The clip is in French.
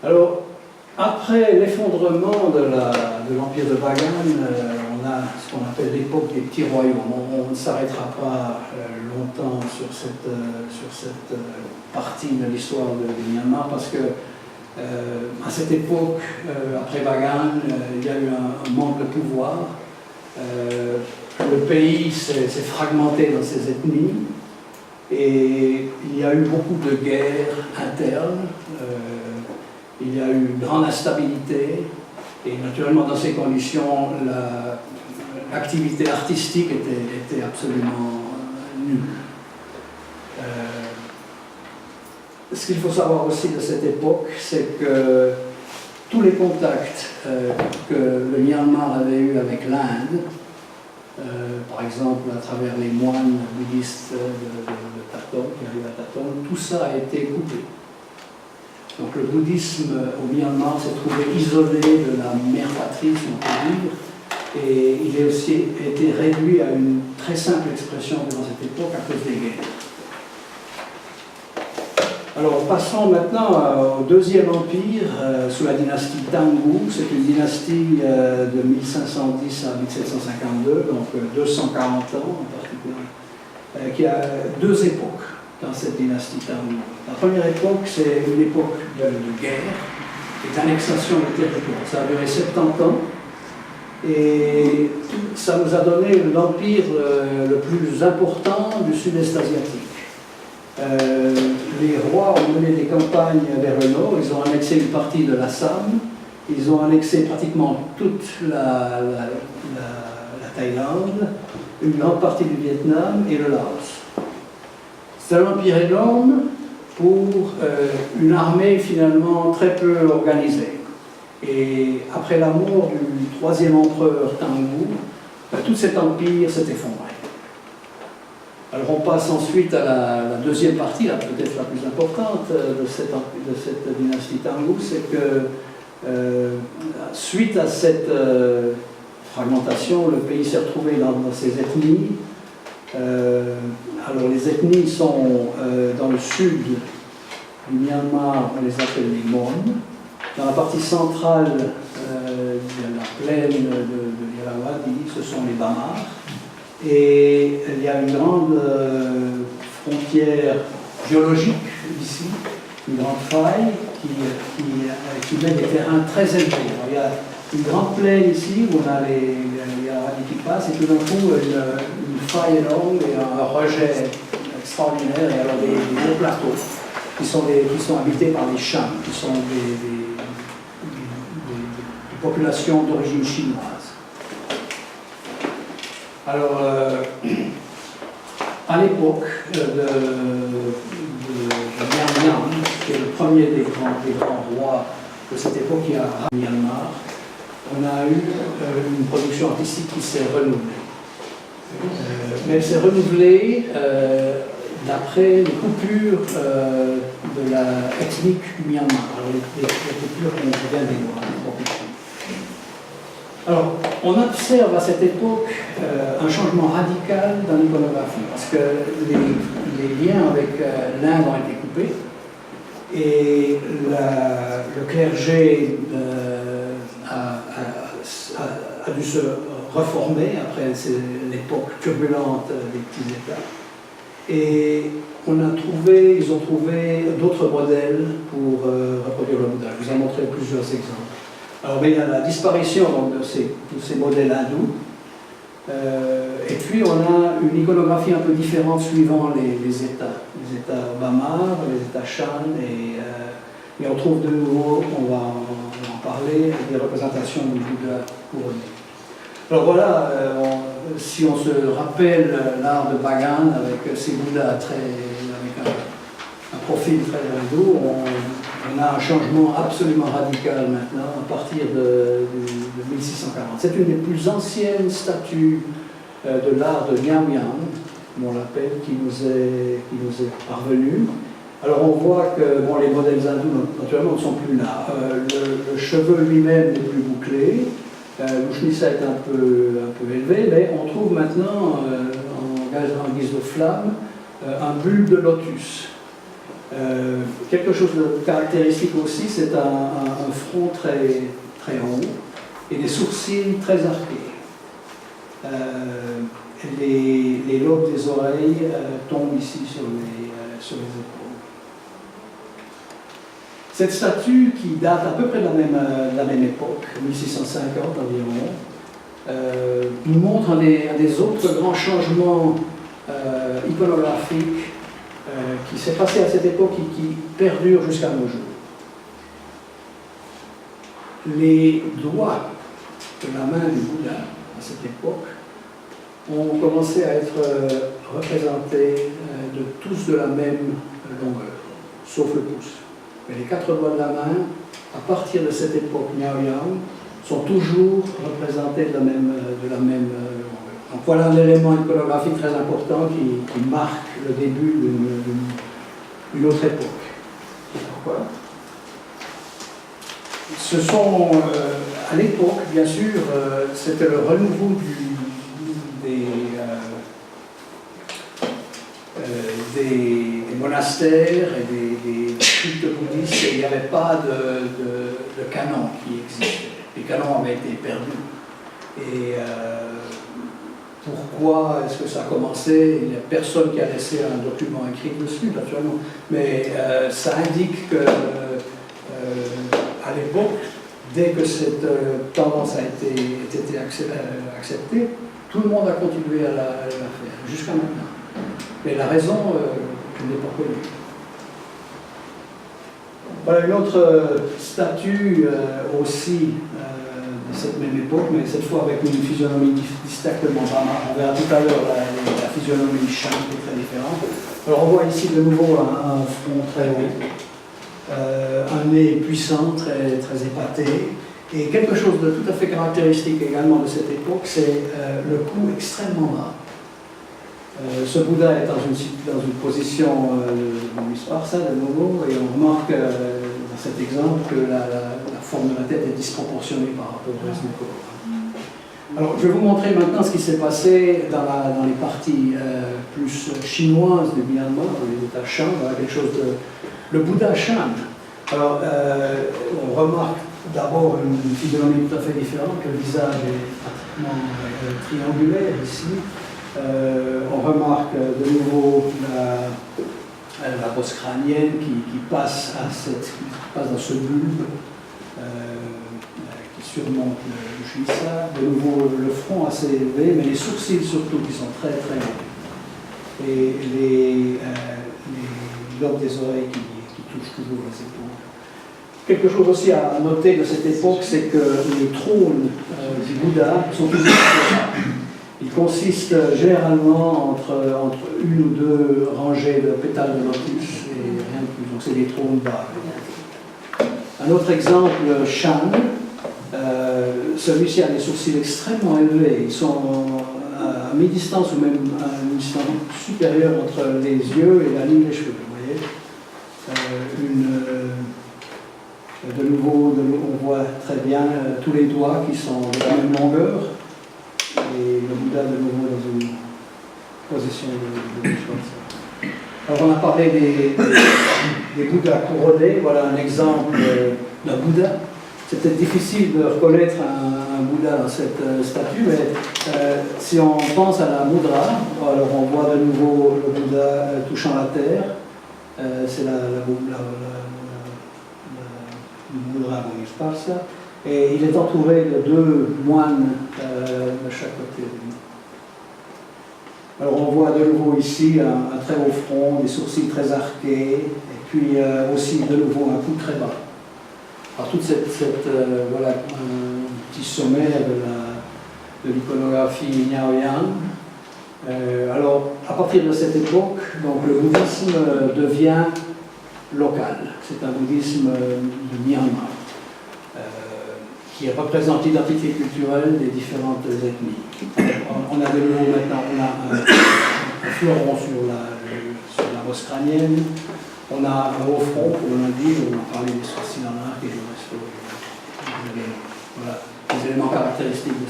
Alors, après l'effondrement de l'Empire de Bagan, on a ce qu'on appelle l'époque des petits royaumes. On ne s'arrêtera pas longtemps sur cette partie de l'histoire du Myanmar parce que à cette époque, après Bagan, il y a eu un manque de pouvoir. Le pays s'est fragmenté dans ses ethnies et il y a eu beaucoup de guerres internes. Il y a eu une grande instabilité et naturellement dans ces conditions l'activité artistique était absolument nulle. Ce qu'il faut savoir aussi de cette époque, c'est que tous les contacts que le Myanmar avait eu avec l'Inde, par exemple à travers les moines bouddhistes de Tathong, qui arrivent à Tathong, tout ça a été coupé. Donc le bouddhisme au Myanmar s'est trouvé isolé de la mère patrie, si on peut dire, et il a aussi été réduit à une très simple expression durant cette époque à cause des guerres. Alors passons maintenant au Deuxième Empire, sous la dynastie Tangu. C'est une dynastie de 1510 à 1752, donc 240 ans en particulier, qui a deux époques dans cette dynastie Tangu. La première époque, c'est une époque de guerre et d'annexation de territoire. Ça a duré 70 ans et ça nous a donné l'empire le plus important du sud-est asiatique. Les rois ont mené des campagnes vers le nord, ils ont annexé une partie de l'Assam, ils ont annexé pratiquement toute la Thaïlande, une grande partie du Vietnam et le Laos. C'est un empire énorme pour une armée finalement très peu organisée. Et après la mort du troisième empereur Tangu, tout cet empire s'est effondré. Alors on passe ensuite à la deuxième partie, peut-être la plus importante de cette dynastie Tangu, c'est que suite à cette fragmentation, le pays s'est retrouvé dans ses ethnies. Alors les ethnies sont dans le sud du Myanmar, on les appelle les Mon. Dans la partie centrale de la plaine de l'Irrawaddy, ce sont les Bamars. Et il y a une grande frontière géologique ici, une grande faille qui met des terrains très élevés. Alors, il y a une grande plaine ici où on a les Irrawaddy qui passent et tout d'un coup une faille énorme et un rejet extraordinaire et alors des gros plateaux qui sont habités par les Chams, qui sont des populations d'origine chinoise. Alors, à l'époque de Myanmar, qui est le premier des grands rois de cette époque qui a Myanmar, on a eu une production artistique qui s'est renouvelée. Mais elle s'est renouvelée d'après les coupures de la ethnique du Myanmar, alors les coupures qu'on vient de voir. Alors, on observe à cette époque un changement radical dans l'iconographie, parce que les liens avec l'Inde ont été coupés, et le clergé a dû se reformer après l'époque turbulente des petits États. Et ils ont trouvé d'autres modèles pour reproduire le Bouddha. Je vous ai montré plusieurs exemples. Alors, il y a la disparition donc, de tous ces modèles hindous. Et puis, on a une iconographie un peu différente suivant les États. Les États Bamar, les États Shan, et on trouve de nouveau, on va en parler, des représentations du Bouddha couronné. Alors voilà, si on se rappelle l'art de Bagan avec ces Bouddhas avec un profil très hindou, on a un changement absolument radical maintenant à partir de 1640. C'est une des plus anciennes statues de l'art de Miao Yang, comme on l'appelle, qui nous est parvenue. Alors on voit que les modèles hindous naturellement ne sont plus là. Le cheveu lui-même n'est plus bouclé, l'Ushmisa est un peu élevé, mais on trouve maintenant en guise de flamme un bulbe de lotus. Quelque chose de caractéristique aussi, c'est un front très, très haut et des sourcils très arqués. Les lobes des oreilles tombent ici sur les épaules. Cette statue, qui date à peu près de la même époque, 1650 environ, nous montre un des autres grands changements iconographiques qui s'est passé à cette époque et qui perdure jusqu'à nos jours. Les doigts de la main du Bouddha, à cette époque, ont commencé à être représentés de tous de la même longueur, sauf le pouce. Mais les 4 doigts de la main, à partir de cette époque Miaoyang, sont toujours représentés de la même longueur. Donc voilà un élément iconographique très important qui marque le début d'une autre époque. Pourquoi ? Ce sont, à l'époque, bien sûr, c'était le renouveau des monastères et des cultes bouddhistes, et il n'y avait pas de canon qui existait. Les canons avaient été perdus. Et pourquoi est-ce que ça a commencé? Il n'y a personne qui a laissé un document écrit dessus, naturellement. Mais ça indique que à l'époque, dès que cette tendance a été acceptée, tout le monde a continué à la faire, jusqu'à maintenant. Mais la raison, je n'ai pas connue. Voilà une autre statue aussi de cette même époque, mais cette fois avec une physionomie distinctement pas. On verra tout à l'heure la physionomie du Shan qui est très différente. Alors on voit ici de nouveau un front très haut, un nez puissant, très, très épaté, et quelque chose de tout à fait caractéristique également de cette époque, c'est le cou extrêmement bas. Ce Bouddha est dans une position de Visparsa, de nouveau, et on remarque dans cet exemple que la forme de la tête est disproportionnée par rapport au reste du corps. Alors, je vais vous montrer maintenant ce qui s'est passé dans les parties plus chinoises du Myanmar, dans les États Shan, voilà quelque chose de... Le Bouddha Shan. Alors, on remarque d'abord une physionomie tout à fait différente, le visage est pratiquement triangulaire ici. On remarque de nouveau la bosse crânienne qui passe dans ce bulbe qui surmonte le shisa. De nouveau le front assez élevé, mais les sourcils surtout qui sont très très hauts. Et les lobes des oreilles qui touchent toujours les épaules. Quelque chose aussi à noter de cette époque, c'est que les trônes du Bouddha sont toujours séparés. Il consiste généralement entre une ou deux rangées de pétales de lotus et rien de plus. Donc c'est des trônes bas. Un autre exemple, Shan, celui-ci a des sourcils extrêmement élevés. Ils sont à mi-distance ou même à une distance supérieure entre les yeux et la ligne des cheveux. Vous voyez, de nouveau, on voit très bien tous les doigts qui sont de la même longueur. Et le Bouddha de nouveau dans une position de chose. Alors on a parlé des Bouddhas couronnés, voilà un exemple d'un Bouddha. C'est peut-être difficile de reconnaître un Bouddha dans cette statue, mais si on pense à la mudra, alors on voit de nouveau le Bouddha touchant la terre, c'est la mudra Visparsa. Et il est entouré de 2 moines de chaque côté. Alors on voit de nouveau ici un très haut front, des sourcils très arqués, et puis aussi de nouveau un cou très bas. Alors toute voilà un petit sommaire de l'iconographie Miaoyang. Alors à partir de cette époque, donc, le bouddhisme devient local. C'est un bouddhisme de Myanmar. Qui représente l'identité culturelle des différentes ethnies. On a de nouveau maintenant un fleuron sur la bosse crânienne, on a un haut front, pour l'indice, on a parlé des sourcils en arc et le reste. Voilà, les éléments caractéristiques